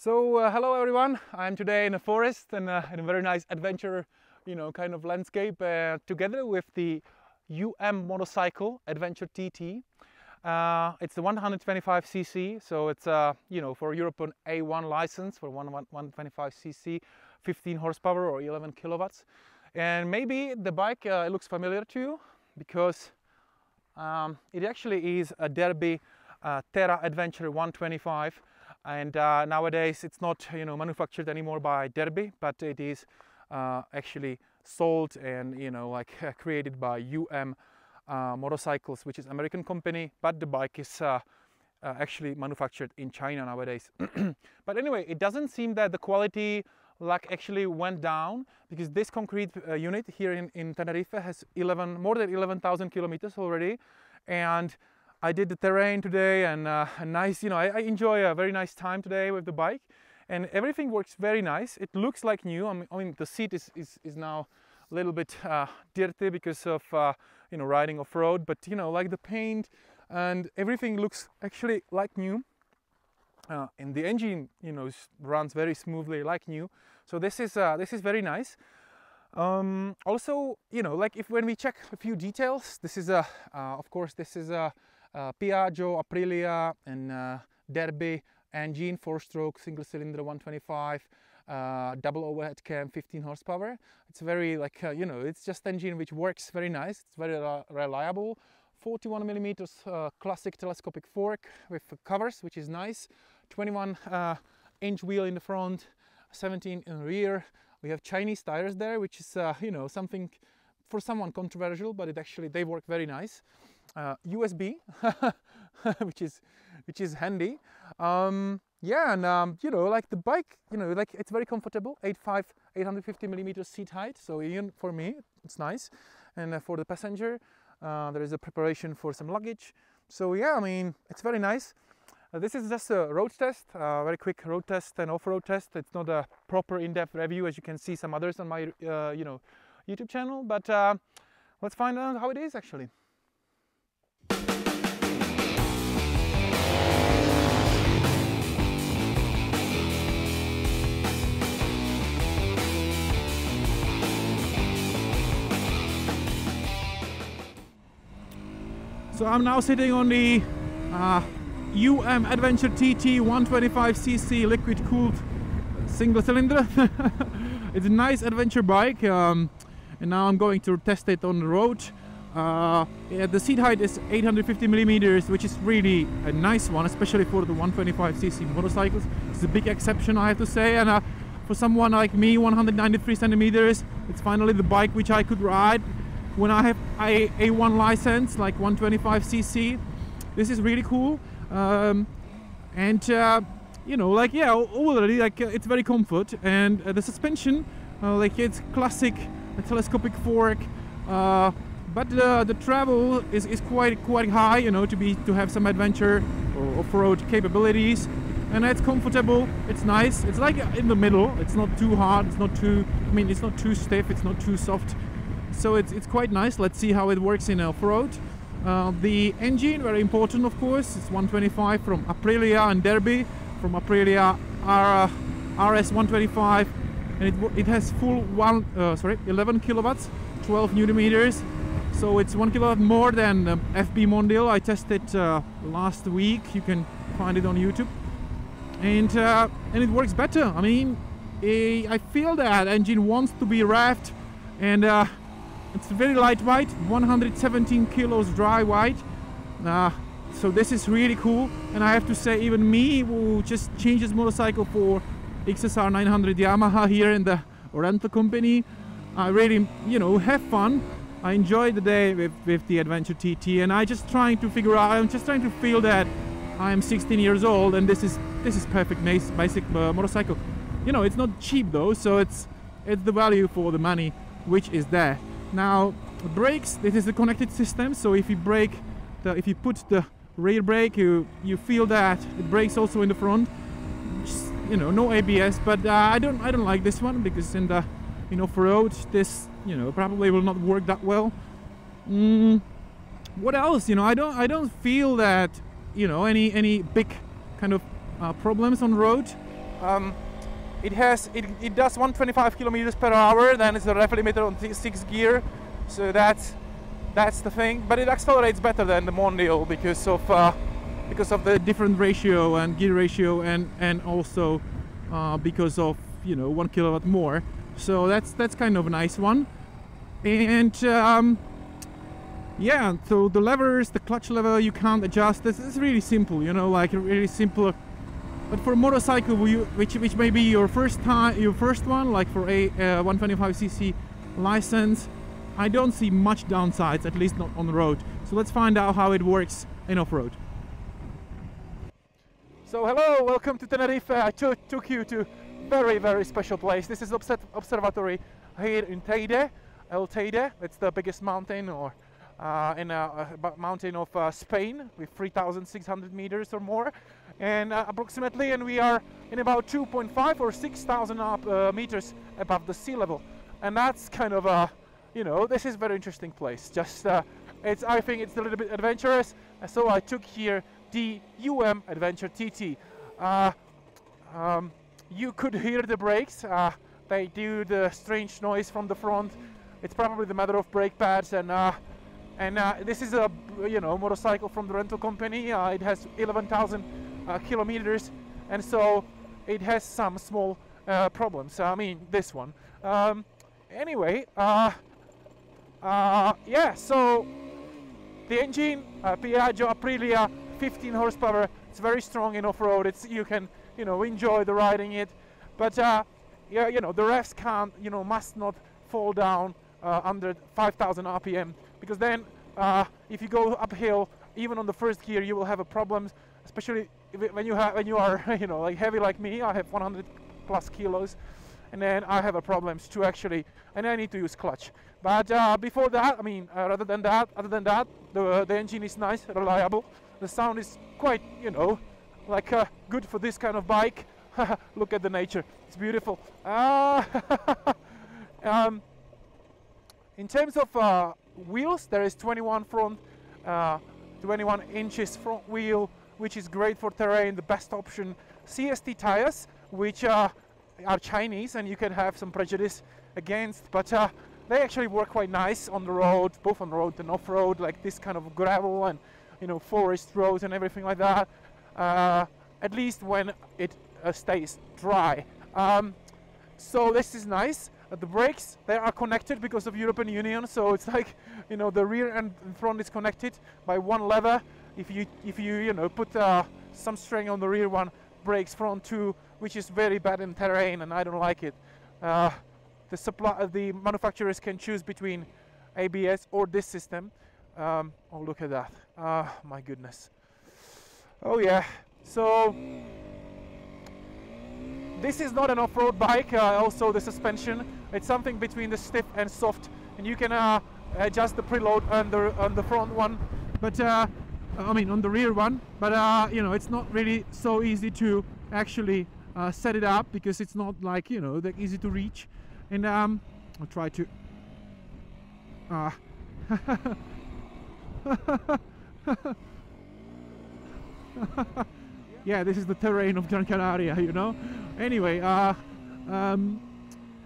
Hello everyone. I'm today in a forest and in a very nice adventure, kind of landscape together with the motorcycle Adventure TT. It's the 125cc, so it's for European A1 license for 125cc, 15 horsepower or 11 kilowatts. And maybe the bike it looks familiar to you because it actually is a Derby Terra Adventure 125. And nowadays it's not manufactured anymore by Derby, but it is actually sold and created by Motorcycles, which is American company, but the bike is actually manufactured in China nowadays. But anyway, it doesn't seem that the quality actually went down, because this concrete unit here in Tenerife has more than 11,000 kilometers already. And I did the terrain today, and nice, I enjoy a very nice time today with the bike, and everything works very nice. It looks like new. I mean the seat is now a little bit dirty because of riding off-road, but like the paint and everything looks actually like new. And the engine runs very smoothly like new. So this is very nice. Also, when we check a few details, this is of course this is a Piaggio, Aprilia and Derby engine, 4-stroke, single cylinder 125, double overhead cam, 15 horsepower. It's very it's just engine which works very nice. It's very reliable. 41 millimeters classic telescopic fork with covers, which is nice. 21 inch wheel in the front, 17 in the rear. We have Chinese tires there, which is something for someone controversial, but they work very nice. USB, which is handy. Yeah, and like the bike, it's very comfortable. 850 millimeters seat height. So even for me, it's nice. And for the passenger, there is a preparation for some luggage. So yeah, I mean, it's very nice. This is just a road test, very quick road test and off-road test. It's not a proper in-depth review, as you can see some others on my YouTube channel. But let's find out how it is actually. So I'm now sitting on the Adventure TT 125cc liquid cooled single cylinder. It's a nice adventure bike, and now I'm going to test it on the road. Yeah, the seat height is 850 millimeters, which is really a nice one, especially for the 125cc motorcycles. It's a big exception, I have to say, and for someone like me, 193 centimeters, it's finally the bike which I could ride when I have A1 license, like 125cc. This is really cool. Yeah, already it's very comfort, and the suspension, it's classic telescopic fork, but the travel is quite high, to have some adventure or off-road capabilities, and it's comfortable. It's nice. It's like in the middle. It's not too hard. It's not too. It's not too stiff. It's not too soft. So it's quite nice. Let's see how it works in off-road. The engine, very important, of course. It's 125 from Aprilia and Derby. From Aprilia RS 125, and it has full 11 kilowatts, 12 newton meters. So it's 1 kilowatt more than FB Mondial. I tested last week. You can find it on YouTube, and it works better. I mean, I feel that engine wants to be revved, and it's very lightweight, 117 kilos dry weight. So this is really cool, and I have to say, even me, who just changes motorcycle for XSR 900 Yamaha here in the rental company, I really have fun. I enjoy the day with the Adventure TT, and I'm just trying to feel that I'm 16 years old, and this is perfect basic motorcycle. It's not cheap though, so it's the value for the money which is there. Now the brakes, this is the connected system, so if you if you put the rear brake, you feel that it brakes also in the front. Just, no ABS, but I don't like this one, because in the off-road this probably will not work that well. What else? I don't feel that any big kind of problems on road. It does 125 kilometers per hour. Then it's a rev limiter on 6 gear, so that's the thing. But it accelerates better than the Mondial because of the different ratio and gear ratio, and also because of 1 kilowatt more. So that's kind of a nice one. And yeah, so the levers, the clutch lever, you can't adjust. This is really simple, like really simple. But for a motorcycle, which may be your first one, like for a 125cc license, I don't see much downsides, at least not on the road. So let's find out how it works in off-road. So hello, welcome to Tenerife. I took you to very, very special place. This is observatory here in Teide, El Teide. It's the biggest mountain mountain of Spain, with 3,600 meters or more, and approximately, and we are in about 2.5 or 6,000 meters above the sea level, and that's kind of this is a very interesting place. Just I think it's a little bit adventurous, so I took here the Adventure TT. You could hear the brakes. They do the strange noise from the front. It's probably the matter of brake pads, and this is a motorcycle from the rental company. It has 11,000 kilometers, and so it has some small problems. I mean, this one. Anyway, yeah. So the engine, Piaggio Aprilia, 15 horsepower. It's very strong in off-road. You can enjoy the riding it, but yeah, the revs must not fall down under 5,000 RPM, because then if you go uphill, even on the first gear, you will have a problem, especially when you are like heavy like me. I have 100 plus kilos, and then I have a problems to actually, and I need to use clutch. But before that, I mean, other than that, the engine is nice, reliable. The sound is quite, like good for this kind of bike. Look at the nature; it's beautiful. In terms of wheels, there is 21 inches front wheel, which is great for terrain, the best option. CST tires, which are Chinese, and you can have some prejudice against, but they actually work quite nice on the road, both on the road and off-road, like this kind of gravel and forest roads and everything like that. At least when it stays dry. So this is nice. The brakes, they are connected because of European Union, so it's like the rear and front is connected by one lever. If you put some strain on the rear one, brakes front too, which is very bad in terrain, and I don't like it. The manufacturers can choose between ABS or this system. Oh, look at that! My goodness. Oh yeah. So this is not an off-road bike. Also, the suspension, it's something between the stiff and soft, and you can adjust the preload on the front one, but I mean on the rear one. But it's not really so easy to actually set it up, because it's not like that easy to reach. And I'll try to. Yeah, this is the terrain of Gran Canaria, Anyway,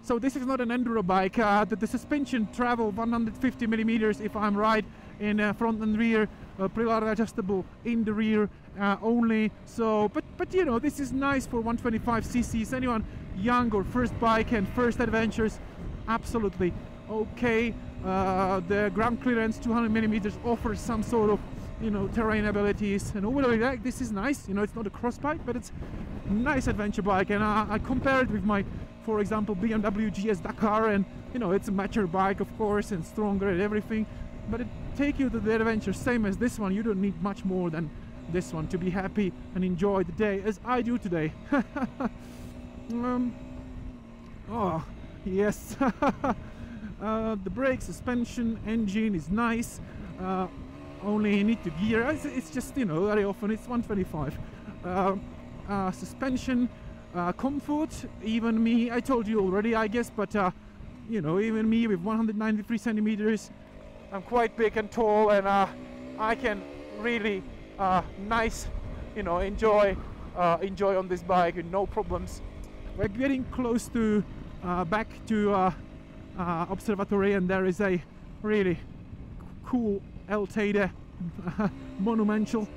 so this is not an enduro bike. The suspension travel 150 millimeters, if I'm right, in front and rear, preload adjustable in the rear only. So, but this is nice for 125 cc's. Anyone young or first bike and first adventures, absolutely okay. The ground clearance 200 millimeters offers some sort of terrain abilities, and overall this is nice. It's not a cross bike, but it's a nice adventure bike, and I compare it with my, for example, BMW GS Dakar, and it's a mature bike, of course, and stronger and everything, but it take you to the adventure same as this one. You don't need much more than this one to be happy and enjoy the day as I do today. Oh yes. The brake, suspension, engine is nice. Only need to gear. It's just very often it's 125. Suspension, comfort. Even me, I told you already, I guess, but even me with 193 centimeters, I'm quite big and tall, and I can really enjoy enjoy on this bike with no problems. We're getting close to back to observatory, and there is a really cool L-Teide monumental.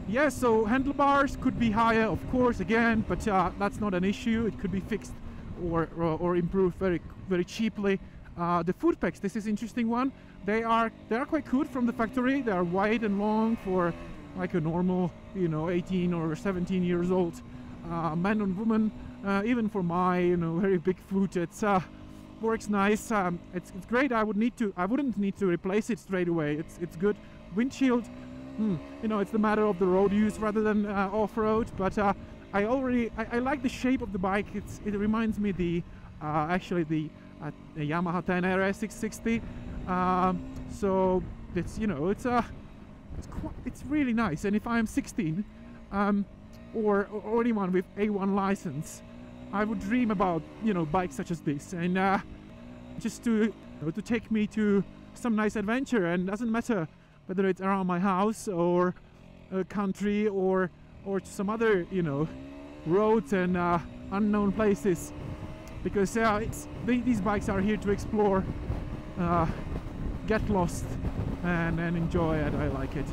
Yeah, so handlebars could be higher, of course, again, but that's not an issue. It could be fixed or improved very cheaply. The foot pegs, this is interesting one. They are quite good from the factory. They are wide and long for like a normal, 18 or 17 years old man and woman. Even for my, very big foot, it's works nice. It's great. I wouldn't need to replace it straight away. It's good. Windshield, it's the matter of the road use rather than off-road. But I like the shape of the bike. It reminds me actually the Yamaha Tenere 660. So it's it's really nice. And if I'm 16 or anyone with A1 license, I would dream about bikes such as this, and just to take me to some nice adventure. And doesn't matter whether it's around my house or a country or to some other roads and unknown places, because these bikes are here to explore, get lost and enjoy it. I like it.